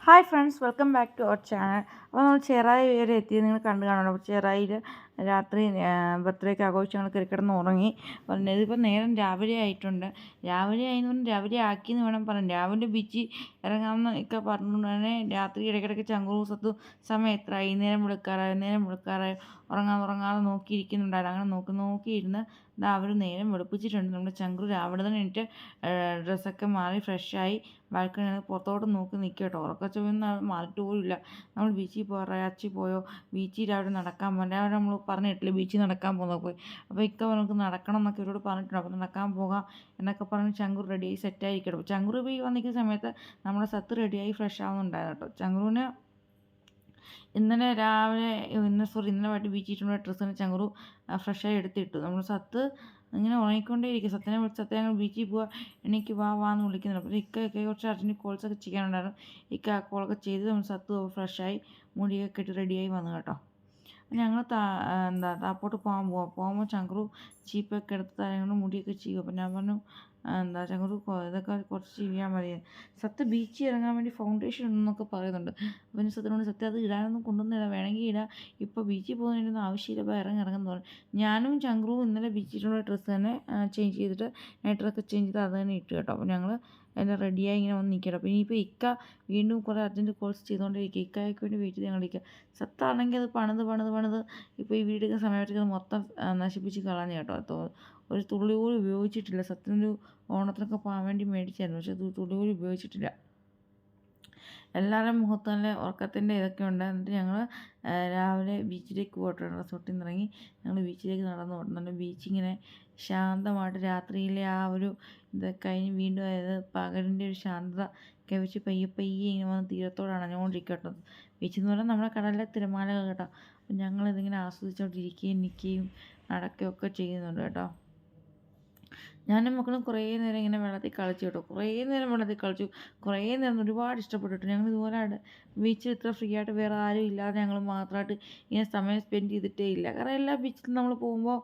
Hi friends, welcome back to our channel. അപ്പോൾ നമ്മൾ ചെറായി വരെ എത്തി, നിങ്ങൾ കണ്ടു കാണണം. അപ്പോൾ ചെറായിൽ രാത്രി ബർത്ത്ഡേക്ക് ആഘോഷിച്ച് ഞങ്ങൾ കിടന്ന് ഉറങ്ങി. ഇതിപ്പോൾ നേരം രാവിലെ ആയിട്ടുണ്ട്. രാവിലെ ആയെന്ന് പറഞ്ഞാൽ രാവിലെ ആക്കിയെന്ന് വേണം പറയാൻ. രാവിലെ ബീച്ചിൽ ഇറങ്ങാമെന്ന് ഒക്കെ പറഞ്ഞുകൊണ്ട് തന്നെ രാത്രി ഇടയ്ക്കിടയ്ക്ക് ചങ്കുറും സത്തും സമയം എത്രയായി, നേരം വിളിക്കാറായി ഉറങ്ങാതെ നോക്കിയിരിക്കുന്നുണ്ടായിരുന്നു. അങ്ങനെ നോക്കിയിരുന്ന് അവർ നേരം വെളുപ്പിച്ചിട്ടുണ്ട്. നമ്മുടെ ചങ്കുറ് രാവിലെ തന്നെ എണീറ്റ് ഡ്രസ്സൊക്കെ മാറി ഫ്രഷായി ബാൽക്കണിയിൽ നിന്ന് പുറത്തോട്ട് നോക്കി നിൽക്കുക കേട്ടോ. ഉറക്കച്ചൊവ്വൊന്നും മാറിയിട്ട് പോലുമില്ല. നമ്മൾ ബീച്ചിൽ രാത്രി പോയോ, ബീച്ചിൽ രാവിലെ നടക്കാൻ പോകാൻ രാവിലെ നമ്മൾ പറഞ്ഞിട്ടില്ല ബീച്ചിൽ നടക്കാൻ പോകുന്നത് പോയി. അപ്പോൾ നമുക്ക് നടക്കണം എന്നൊക്കെ ഇവരോട് പറഞ്ഞിട്ടുണ്ട്. അപ്പോൾ നടക്കാൻ പോകാം എന്നൊക്കെ പറഞ്ഞ് ചങ്കുറ് റെഡിയായി സെറ്റായിരിക്കട്ടോ. അപ്പോൾ ചങ്കുറ് പോയി വന്നിരിക്കുന്ന സമയത്ത് നമ്മുടെ സത്ത് റെഡിയായി ഫ്രഷ് ആവുന്നുണ്ടായിരുന്നു കേട്ടോ. ചങ്കുറിന് ഇന്നലെ വൈകിട്ട് ബീച്ചിട്ടുള്ള ഡ്രസ്സിന് ചങ്കുറു ഫ്രഷായി എടുത്തിട്ടു. നമ്മൾ സത്ത് ഇങ്ങനെ ഉറങ്ങിക്കൊണ്ടേയിരിക്കും. സത്യനെ വിളിച്ച് സത്യം ഞങ്ങൾ ബീച്ചിൽ പോവാം, എനിക്ക് വാന്ന് വിളിക്കുന്നുണ്ട്. അപ്പോൾ ഇക്കൊക്കെ കുറച്ച് അർജൻറ്റ് കോൾസൊക്കെ ചെയ്യാനുണ്ടായിരുന്നു. ആ കോളൊക്കെ ചെയ്ത് നമ്മൾ സത്ത് ഫ്രഷായി മുടിയൊക്കെ കെട്ടി റെഡിയായി വന്നു കേട്ടോ. ഞങ്ങൾ താപ്പോട്ട് പോകുമ്പോൾ ചങ്കുറു ചീപ്പൊക്കെ എടുത്ത് തലകൊണ്ട് മുടിയൊക്കെ ചെയ്യും. അപ്പം ഞാൻ പറഞ്ഞു ചങ്കുറു ഇതൊക്കെ കുറച്ച് ചെയ്യാൻ മതി. സത്യ ബീച്ചിൽ ഇറങ്ങാൻ വേണ്ടി ഫൗണ്ടേഷൻ ഉണ്ടെന്നൊക്കെ പറയുന്നുണ്ട്. അപ്പം സത്യനോട് സത്യം അത് ഇടാനൊന്നും കൊണ്ടുവന്നില്ല, വേണമെങ്കിൽ ഇടാം, ഇപ്പോൾ ബീച്ചിൽ പോകുന്നതിനൊന്നും ആവശ്യമില്ല, അപ്പോൾ ഇറങ്ങുന്നു പറഞ്ഞു. ഞാനും ചങ്കുറും ഇന്നലെ ബീച്ചിലുള്ള ഡ്രസ്സ് തന്നെ ചേഞ്ച് ചെയ്തിട്ട് നൈറ്ററൊക്കെ ചേഞ്ച് ചെയ്ത് അത് തന്നെ ഇട്ടു കേട്ടോ. അപ്പോൾ ഞങ്ങൾ എല്ലാം റെഡിയായി ഇങ്ങനെ വന്ന് നിൽക്കണം. അപ്പോൾ ഇനിയിപ്പോൾ ഇക്ക വീണ്ടും കുറേ അർജൻറ്റ് കോൾസ് ചെയ്തുകൊണ്ടിരിക്കുക. ഇക്കായ്ക്ക് വേണ്ടി വെയിറ്റ് ചെയ്ത് ഞങ്ങളിരിക്കുക. സത്താണെങ്കിൽ അത് പണിത് ഇപ്പോൾ ഈ വീടിൻ്റെ സമയത്തേക്ക് അത് മൊത്തം നശിപ്പിച്ച് കളഞ്ഞു കേട്ടോ. ഒരു തുള്ളി പോലും ഉപയോഗിച്ചിട്ടില്ല. സത്തിനൊരു ഓണത്തിനൊക്കെ പോകാൻ വേണ്ടി മേടിച്ചായിരുന്നു, പക്ഷെ അത് തുള്ളി പോലും ഉപയോഗിച്ചിട്ടില്ല. എല്ലാവരുടെയും മുഖത്ത് നല്ല ഉറക്കത്തിൻ്റെ ഇതൊക്കെ ഉണ്ട്. എന്നിട്ട് ഞങ്ങൾ രാവിലെ ബീച്ചിലേക്ക് പോയിട്ട് റിസോർട്ടിൽ നിന്ന് ഇറങ്ങി ഞങ്ങൾ ബീച്ചിലേക്ക് നടന്നു പോയിട്ടുണ്ടല്ലോ. ബീച്ചിങ്ങനെ ശാന്തമായിട്ട് രാത്രിയിലെ ആ ഒരു ഇതൊക്കെ കഴിഞ്ഞ് വീണ്ടും അതായത് പകലിൻ്റെ ഒരു ശാന്തത കവിച്ച് പയ്യെ ഇങ്ങനെ വന്ന് തീരത്തോട് അണഞ്ഞുകൊണ്ടിരിക്കട്ടോ. ബീച്ച് എന്ന് പറഞ്ഞാൽ നമ്മുടെ കടലിലെ തിരമാലകൾ കേട്ടോ. അപ്പം ഞങ്ങളിതിങ്ങനെ ആസ്വദിച്ചുകൊണ്ടിരിക്കുകയും നിൽക്കുകയും നടക്കുകയൊക്കെ ചെയ്യുന്നുണ്ട് കേട്ടോ. ഞാനും മക്കളും കുറേ നേരം ഇങ്ങനെ വെള്ളത്തിൽ കളിച്ചു കേട്ടോ. കുറേ നേരം ഒരുപാട് ഇഷ്ടപ്പെട്ടു. ഞങ്ങൾ ഇതുപോലെ ബീച്ചിൽ ഇത്ര ഫ്രീ ആയിട്ട് വേറെ ആരും ഇല്ലാതെ ഞങ്ങൾ മാത്രമായിട്ട് ഇങ്ങനെ സമയം സ്പെൻഡ് ചെയ്തിട്ടേ ഇല്ല. കാരണം എല്ലാ ബീച്ചിലും നമ്മൾ പോകുമ്പോൾ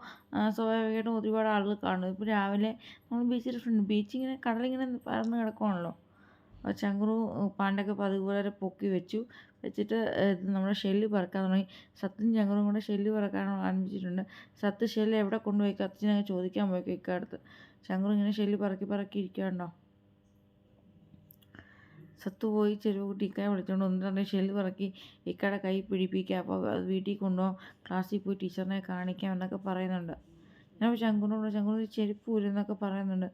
സ്വാഭാവികമായിട്ടും ഒരുപാട് ആളുകൾ കാണും. ഇപ്പോൾ രാവിലെ നമ്മൾ ബീച്ചിങ്ങനെ കടലിങ്ങനെ പരന്ന് കിടക്കുവാണല്ലോ. ചങ്കുറു പാണ്ടൊക്കെ അതുപോലെ പൊക്കി വെച്ചിട്ട് നമ്മുടെ ഷെല്ല് പറക്കാൻ തുടങ്ങി. സത്തും ചങ്കുറും കൂടെ ഷെല്ല് പറക്കാൻ ആരംഭിച്ചിട്ടുണ്ട്. സത്ത് ഷെല്ല് എവിടെ കൊണ്ടുപോയി അച്ഛനങ്ങ് ചോദിക്കാൻ പോയി ഇക്കടുത്ത്. ചങ്കുറു ഇങ്ങനെ ഷെല്ല് പറക്കി ഇരിക്കുകയുണ്ടോ. സത്ത് പോയി ചെരുവ് കുട്ടി ഇക്കായെ വിളിച്ചുകൊണ്ട് ഒന്ന് രണ്ട് ഷെല്ല് പറക്കി ഇക്കയുടെ കൈ പിടിപ്പിക്കുക. അപ്പോൾ അത് വീട്ടിൽ കൊണ്ടുപോകാം, ക്ലാസ്സിൽ പോയി ടീച്ചറിനെ കാണിക്കാം എന്നൊക്കെ പറയുന്നുണ്ട്. ഞാൻ ചങ്കുറിന് ചെരുപ്പ് ഊരെന്നൊക്കെ പറയുന്നുണ്ട്.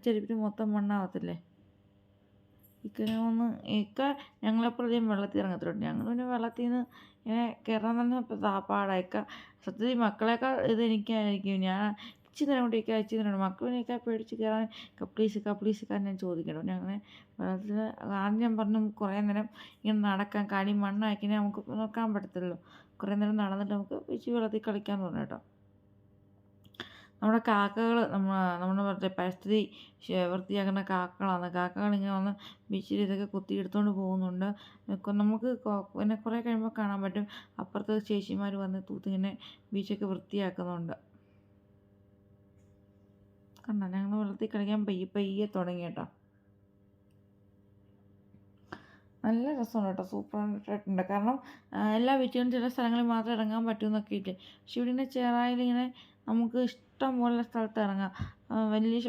ചെരുപ്പിന് മൊത്തം മണ്ണാവത്തില്ലേ. ഇക്ക ഞങ്ങളെപ്പോഴും വെള്ളത്തിൽ ഇറങ്ങത്തിലുണ്ട്. ഞങ്ങൾ പിന്നെ വെള്ളത്തിൽ നിന്ന് ഇങ്ങനെ കയറാൻ തന്നെ പാടാണ്. സത്യത്തിൽ മക്കളെക്കാൾ ഇത് എനിക്കായിരിക്കും. ഞാൻ ഇച്ചിരി നേരം കൊണ്ട് ഇച്ചിരി നേരം മക്കളിനൊക്കെ പേടിച്ച് കയറാൻ പ്ലീസ് ഞാൻ ചോദിക്കണം. ഞങ്ങൾ വെള്ളത്തിൽ ആദ്യം ഞാൻ പറഞ്ഞു കുറേ നേരം ഇങ്ങനെ നടക്കാൻ, കാലി മണ്ണാക്കിനെ നമുക്ക് നോക്കാൻ പറ്റത്തില്ലല്ലോ. കുറേ നേരം നടന്നിട്ട് നമുക്ക് വെള്ളത്തിൽ കളിക്കാൻ പറഞ്ഞു കേട്ടോ. നമ്മുടെ കാക്കകൾ നമ്മുടെ പരിസ്ഥിതി വൃത്തിയാക്കുന്ന കാക്കകളാണ്. കാക്കകളിങ്ങനെ വന്ന് ബീച്ചിൽ ഇതൊക്കെ കുത്തിയെടുത്തുകൊണ്ട് പോകുന്നുണ്ട്. നമുക്ക് പിന്നെ കുറേ കഴിയുമ്പോൾ കാണാൻ പറ്റും അപ്പുറത്ത് ചേച്ചിമാർ വന്ന് തൂത്തിങ്ങനെ ബീച്ചൊക്കെ വൃത്തിയാക്കുന്നുണ്ട്. കണ്ടോ, ഞങ്ങൾ വെള്ളത്തിൽ കളിക്കാൻ പയ്യെ തുടങ്ങി കേട്ടോ. നല്ല രസമുണ്ട് കേട്ടോ, സൂപ്പറായിട്ടുണ്ട്. കാരണം എല്ലാ ബീച്ചുകളും ചില സ്ഥലങ്ങളിൽ മാത്രം ഇറങ്ങാൻ പറ്റുമെന്നൊക്കെ ഇല്ലേ. പക്ഷെ ഇവിടെ ചെറായിലിങ്ങനെ നമുക്ക് ഇഷ്ടം പോലെ സ്ഥലത്ത് ഇറങ്ങാം.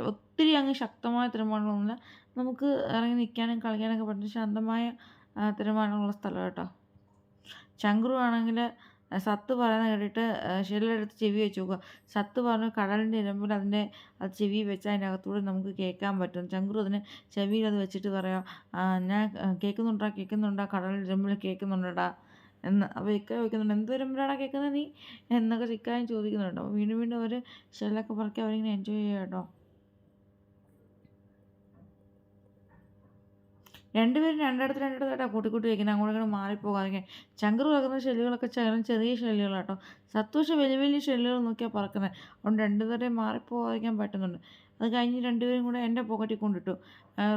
ഒത്തിരി അങ്ങ് ശക്തമായ തിരമാലകളൊന്നുമില്ല, നമുക്ക് ഇറങ്ങി നിൽക്കാനും കളിക്കാനൊക്കെ പറ്റുന്ന ശാന്തമായ തിരമാലകളുള്ള സ്ഥലം കേട്ടോ. ചങ്കുറു ആണെങ്കിൽ സത്ത് പറയുന്നത് കേട്ടിട്ട് ഷെല്ലെടുത്ത് ചെവി വെച്ച് നോക്കുക. സത്ത് പറഞ്ഞു കടലിൻ്റെ ഇരമ്പിൽ അത് ചെവി വെച്ചാൽ അതിൻ്റെ അകത്തൂടെ നമുക്ക് കേൾക്കാൻ പറ്റും. ചങ്കുറു അതിന് ചെവിയിൽ അത് വെച്ചിട്ട് പറയാം, ഞാൻ കേൾക്കുന്നുണ്ടാ കടലിൻ്റെ ഇരമ്പിൽ കേൾക്കുന്നുണ്ടടാ എന്ന്. അപ്പോൾ ഇക്ക ചോദിക്കുന്നുണ്ട്, എന്ത് ഇരമ്പിലാടാ കേൾക്കുന്നത് നീ എന്നൊക്കെ ഇക്കായും ചോദിക്കുന്നുണ്ട്. അപ്പോൾ വീണ്ടും അവർ ഷെല്ലൊക്കെ പറക്കി അവരിങ്ങനെ എൻജോയ് ചെയ്യുക കേട്ടോ. രണ്ടുപേരും രണ്ടിടത്തായിട്ടാണ് കൂട്ടി വയ്ക്കുന്നത്, അങ്ങോട്ട് മാറിപ്പോകാതെ. ചങ്കുറ് പറക്കുന്ന ഷെല്ലുകളൊക്കെ ചെറിയ ഷെല്ലുകളാട്ടോ. സന്തോഷം വലിയ ഷെല്ലുകൾ നോക്കിയാൽ പറക്കുന്നത്. അതുകൊണ്ട് രണ്ടുപേരെയും മാറിപ്പോകാതിരിക്കാൻ പറ്റുന്നുണ്ട്. അത് കഴിഞ്ഞ് രണ്ടുപേരും കൂടെ എൻ്റെ പോക്കറ്റിൽ കൊണ്ടിട്ടു.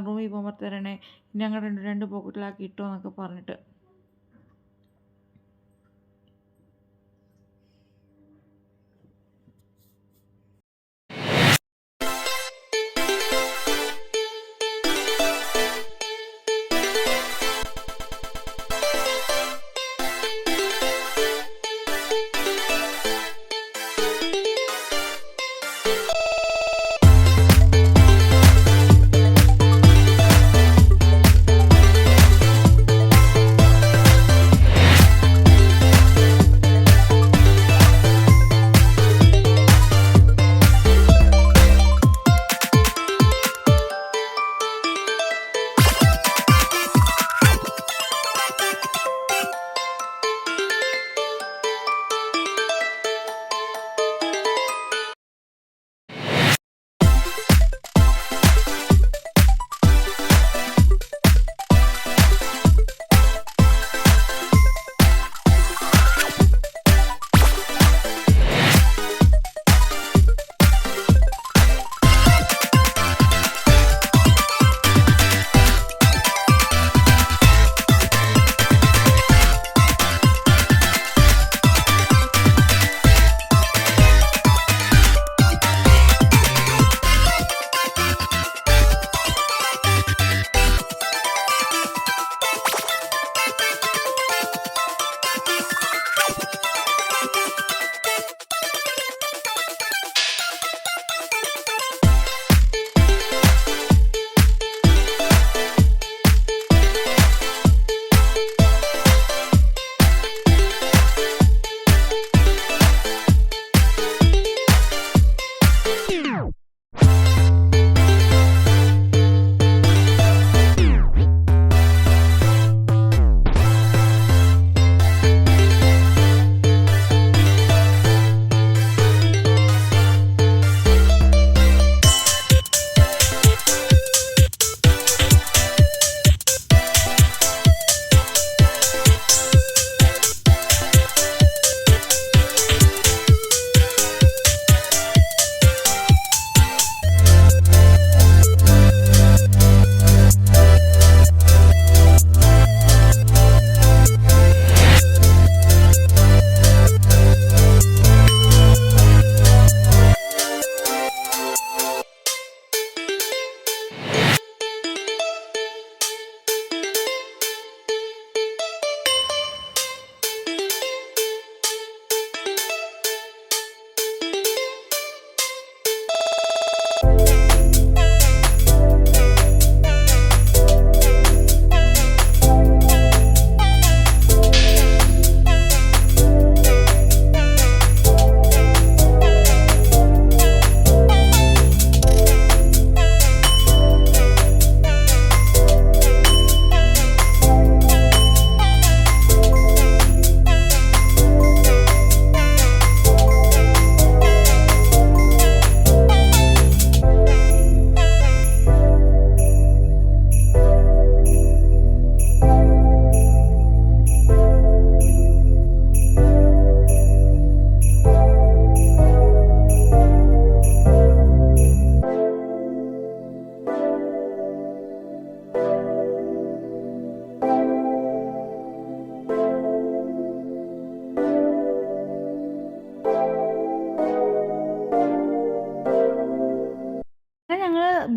റൂമിൽ പോകുമ്പോൾ തരണേ, ഞങ്ങൾ രണ്ട് പോക്കറ്റിലാക്കി ഇട്ടോ എന്നൊക്കെ പറഞ്ഞിട്ട്.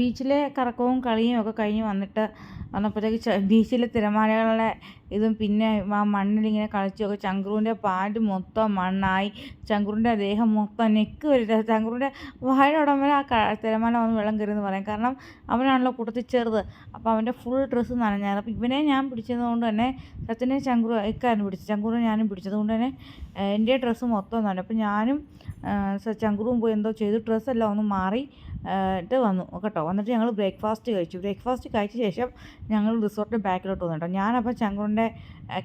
ബീച്ചിലെ കറക്കവും കളിയും ഒക്കെ കഴിഞ്ഞ് വന്നപ്പോഴത്തേക്ക് ബീച്ചിലെ തിരമാലകളുടെ ഇതും പിന്നെ ആ മണ്ണിലിങ്ങനെ കളിച്ചൊക്കെ ചങ്ക്രൂൻ്റെ പാൻറ്റ് മൊത്തം മണ്ണായി. ചങ്ക്രൂൻ്റെ ദേഹം മൊത്തം നെക്ക് വരെ ചങ്ക്രൂൻ്റെ വായുടെ വരെ തിരമാല വന്ന് വെള്ളം കയറിയെന്ന് പറയാം. കാരണം അവനാണല്ലോ കൂട്ടത്തിൽ ചെറുത്. അപ്പോൾ അവൻ്റെ ഫുൾ ഡ്രസ്സ് നനഞ്ഞായിരുന്നു. അപ്പോൾ ഇവനെ ഞാൻ പിടിച്ചത് കൊണ്ട് തന്നെ സത്യനെ ഇക്കാരന് പിടിച്ചു. ചങ്ക്രൂനെ ഞാനും പിടിച്ചത് കൊണ്ട് തന്നെ എൻ്റെ ഡ്രസ്സ് മൊത്തം നനഞ്ഞു. അപ്പോൾ ഞാനും ചങ്ക്രൂവും പോയി എന്തോ ചെയ്തു, ഡ്രസ്സെല്ലാം ഒന്ന് മാറി ട്ട് വന്നു കേട്ടോ. വന്നിട്ട് ഞങ്ങൾ ബ്രേക്ക്ഫാസ്റ്റ് കഴിച്ചു. ബ്രേക്ക്ഫാസ്റ്റ് കഴിച്ച ശേഷം ഞങ്ങൾ റിസോർട്ടിൻ്റെ ബാക്കിലോട്ട് വന്നു കേട്ടോ. ഞാനപ്പോൾ ചങ്ക്രൂൻ്റെ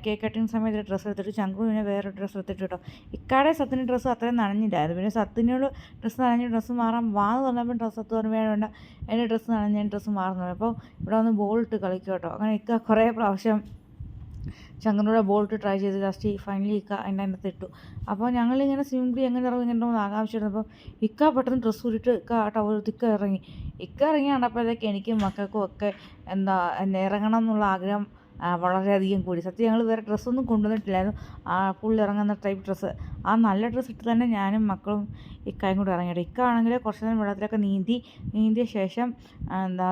കേക്ക് കട്ടിങ് സമയത്ത് ഡ്രസ്സ് എടുത്തിട്ട് ചങ്ക്രു പിന്നെ വേറെ ഡ്രസ്സ് എടുത്തിട്ട് കേട്ടോ. ഇക്കാടെ സത്തിന് ഡ്രസ്സ് അത്രയും നനഞ്ഞില്ലായിരുന്നു. പിന്നെ സത്തിനോട് ഡ്രസ്സ് നനഞ്ഞ് ഡ്രസ്സ് മാറാൻ വാന്ന് പറഞ്ഞപ്പോൾ സത്ത് പറഞ്ഞു വേണ്ട എൻ്റെ ഡ്രസ്സ് നനഞ്ഞ് ഡ്രസ്സ് മാറുന്നു. അപ്പോൾ ഇവിടെ വന്ന് ബോൾ ഇട്ട് കളിക്കും കേട്ടോ. അങ്ങനെ ഇക്ക കുറേ പ്രാവശ്യം ചങ്ക്രൂടെ ബോൾട്ട് ട്രൈ ചെയ്ത് ലാസ്റ്റ് ഫൈനലി ഇക്ക അതിൻ്റെ അകത്ത് ഇട്ടു. അപ്പോൾ ഞങ്ങളിങ്ങനെ സിംപ്ലി എങ്ങനെ ഇറങ്ങി ഇങ്ങനെ ആകാംക്ഷയായിരുന്നു. അപ്പോൾ ഇക്ക പെട്ടെന്ന് ഡ്രസ്സ് ഊരിയിട്ട് ഇക്ക ഇറങ്ങി. ഇക്ക ഇറങ്ങി കണ്ടപ്പോഴത്തേക്ക് എനിക്കും മക്കൾക്കും ഒക്കെ ഇറങ്ങണം എന്നുള്ള ആഗ്രഹം വളരെയധികം കൂടി. സത്യം ഞങ്ങൾ വേറെ ഡ്രസ്സൊന്നും കൊണ്ടുവന്നിട്ടില്ലായിരുന്നു. ഫുൾ ഇറങ്ങുന്ന ടൈപ്പ് ഡ്രസ്സ്, ആ നല്ല ഡ്രസ്സ് ഇട്ട് തന്നെ ഞാനും മക്കളും ഇക്കായും കൂടെ ഇറങ്ങിയിട്ട്. ഇക്ക ആണെങ്കിൽ കുറച്ച് നേരം വെള്ളത്തിലൊക്കെ നീന്തിയ ശേഷം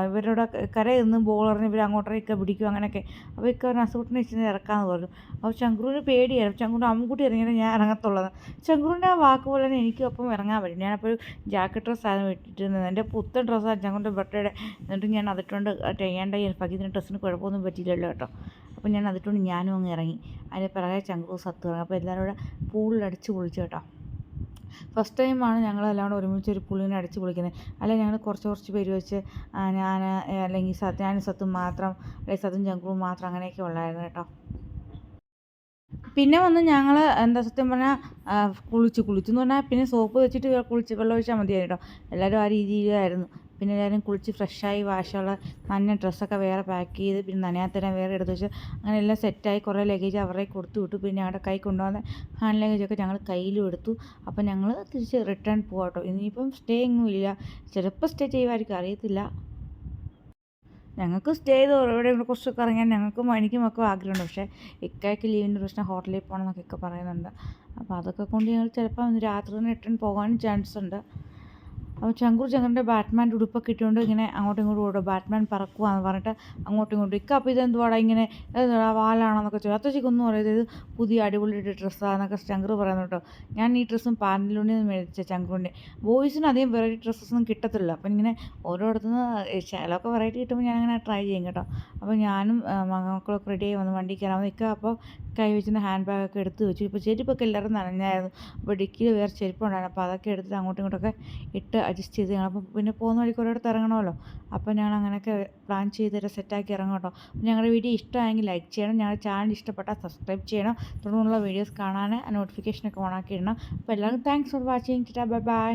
ഇവരുടെ കരയിൽ നിന്ന് ബോൾ എറിഞ്ഞ് ഇവർ അങ്ങോട്ടേ ഇക്ക പിടിക്കും അങ്ങനെയൊക്കെ. അപ്പോൾ ഇക്ക ഒരു അസുഖത്തിന് ഇച്ചിരി ഇറക്കാമെന്ന് പറഞ്ഞു. അപ്പോൾ ചങ്ക്രൂന് പേടിയായിരുന്നു. ചങ്ക്രൂൻ്റെ അമ്മുക്കുട്ടി ഇറങ്ങിയാൽ ഞാൻ ഇറങ്ങത്തുള്ളത്. ചങ്ക്രൂൻ്റെ ആ വാക്ക് പോലെ തന്നെ എനിക്കും ഒപ്പം ഇറങ്ങാൻ പറ്റും. ഞാനപ്പോൾ ഒരു ജാക്കറ്റ് ഡ്രസ്സായിരുന്നു ഇട്ടിരുന്നത്. എൻ്റെ പുത്തൻ ഡ്രസ്സാണ് ചങ്ക്രൂൻ്റെ ബർത്ത്ഡേയുടെ. എന്നിട്ട് ഞാൻ അതിട്ടുകൊണ്ട് ചെയ്യേണ്ട പകുതി ഡ്രസ്സിന് കുഴപ്പമൊന്നും പറ്റിയില്ലല്ലോ കേട്ടോ. അപ്പോൾ ഞാൻ അതിട്ടുകൊണ്ട് ഞാനും അങ്ങ് ഇറങ്ങി. അതിന് പിറകെ ചങ്ക്രു സത്ത് ഇറങ്ങി. അപ്പോൾ എല്ലാവരും കൂടെ പൂളിൽ അടിച്ച് പൊളിച്ചു കേട്ടോ. ഫസ്റ്റ് ടൈമാണ് ഞങ്ങളെല്ലാം കൂടെ ഒരുമിച്ച് ഒരു പുള്ളിനെ അടിച്ച് പൊളിക്കുന്നത്. അല്ലെങ്കിൽ ഞങ്ങൾ കുറച്ച് പേര് വെച്ച് ഞാൻ അല്ലെങ്കിൽ ഞാനും സത്തും മാത്രം, അല്ലെങ്കിൽ സത്തും ചങ്ക്രുവും മാത്രം അങ്ങനെയൊക്കെ ഉള്ളായിരുന്നു കേട്ടോ. പിന്നെ വന്ന് ഞങ്ങൾ സത്യം പറഞ്ഞാൽ കുളിച്ചു എന്ന് പറഞ്ഞാൽ പിന്നെ സോപ്പ് വെച്ചിട്ട് വെള്ളം ഒഴിച്ചാൽ മതിയായി കേട്ടോ. എല്ലാവരും ആ രീതിയിലായിരുന്നു. പിന്നെ എല്ലാവരും കുളിച്ച് ഫ്രഷായി വാഷുള്ള നനഞ്ഞ ഡ്രസ്സൊക്കെ വേറെ പാക്ക് ചെയ്ത് പിന്നെ നനയാത്തരം വേറെ എടുത്ത് വെച്ച് അങ്ങനെ എല്ലാം സെറ്റായി. കുറേ ലഗേജ് അവരെ കൊടുത്തു വിട്ടു. പിന്നെ ഞങ്ങളുടെ കൈ കൊണ്ടുവന്ന ഹാൻഡ് ലഗേജൊക്കെ ഞങ്ങൾ കയ്യിലും എടുത്തു. അപ്പോൾ ഞങ്ങൾ തിരിച്ച് റിട്ടേൺ പോകാം കേട്ടോ. ഇനിയിപ്പം സ്റ്റേ എങ്ങും ഇല്ല. ചിലപ്പോൾ സ്റ്റേ ചെയ്യുമായിരിക്കും, അറിയത്തില്ല. ഞങ്ങൾക്ക് സ്റ്റേ ചെയ്ത് ഇവിടെ കുറച്ചൊക്കെ ഇറങ്ങാൻ എനിക്കും ഒക്കെ ആഗ്രഹമുണ്ട്. പക്ഷേ ഇക്കയ്ക്ക് ലീവിൻ്റെ പ്രശ്നം ഹോട്ടലിൽ പോകണം എന്നൊക്കെ ഒക്കെ പറയുന്നുണ്ട്. അപ്പോൾ അതൊക്കെ കൊണ്ട് ഞങ്ങൾ ചിലപ്പോൾ രാത്രി തന്നെ റിട്ടേൺ പോകാനും ചാൻസ് ഉണ്ട്. അപ്പോൾ ചങ്ക്രുൻ്റെ ബാറ്റ്മാൻ്റെ ഉടുപ്പൊക്കെ ഇട്ടുകൊണ്ട് ഇങ്ങനെ അങ്ങോട്ടും ഇങ്ങോട്ടും ഓടും. ബാറ്റ്മാൻ പറക്കുവാന്ന് പറഞ്ഞിട്ട് അങ്ങോട്ടും ഇങ്ങോട്ടും. ഇക്ക അപ്പോൾ ഇതെന്തുവാടാ ഇങ്ങനെ വാലാണെന്നൊക്കെ ചോദിച്ചു. അത്തച്ചക്കൊന്നും അറിയാതെ ഇത് പുതിയ അടിപൊളി ഡ്രസ്സാന്നൊക്കെ ചങ്ക്രു പറയുന്നു കേട്ടോ. ഞാൻ ഈ ഡ്രസ്സും പാൻറ്റിലൂടെ മേടിച്ച ചങ്ക്രുവിൻ്റെ. ബോയ്സിന് അധികം വെറൈറ്റി ഡ്രസ്സൊന്നും കിട്ടത്തില്ല. അപ്പം ഇങ്ങനെ ഓരോരുത്തുനിന്ന് ചിലതൊക്കെ വെറൈറ്റി കിട്ടുമ്പോൾ ഞാനങ്ങനെ ട്രൈ ചെയ്യും കേട്ടോ. അപ്പോൾ ഞാനും മക്കളൊക്കെ റെഡി ആയി വന്ന് വണ്ടി കയറാമെന്ന്. ഇക്ക അപ്പോൾ കൈ വെച്ചിട്ട് ഹാൻഡ് ബാഗൊക്കെ എടുത്ത് വെച്ചു. ഇപ്പോൾ ചെരുപ്പൊക്കെ എല്ലാവരും നനഞ്ഞായിരുന്നു. അപ്പോൾ ഡിക്കിയിൽ വേറെ ചെരുപ്പുണ്ടായിരുന്നു. അപ്പോൾ അതൊക്കെ എടുത്തിട്ട് അങ്ങോട്ടും ഇങ്ങോട്ടൊക്കെ ഇട്ട് അഡ്ജസ്റ്റ് ചെയ്ത് ഞങ്ങൾ. അപ്പോൾ പിന്നെ പോകുന്ന വഴിക്ക് ഒരിടത്ത് ഇറങ്ങണമല്ലോ. അപ്പോൾ ഞങ്ങൾ അങ്ങനെയൊക്കെ പ്ലാൻ ചെയ്തിട്ട് സെറ്റാക്കി ഇറങ്ങും കേട്ടോ. ഞങ്ങളുടെ വീഡിയോ ഇഷ്ടമായെങ്കിൽ ലൈക്ക് ചെയ്യണം. ഞങ്ങളുടെ ചാനൽ ഇഷ്ടപ്പെട്ടാൽ സബ്സ്ക്രൈബ് ചെയ്യണം. തുടർന്നുള്ള വീഡിയോസ് കാണാൻ നോട്ടിഫിക്കേഷനൊക്കെ ഓണാക്കി ഇടണം. അപ്പോൾ എല്ലാവർക്കും thanks for watching. Bye bye.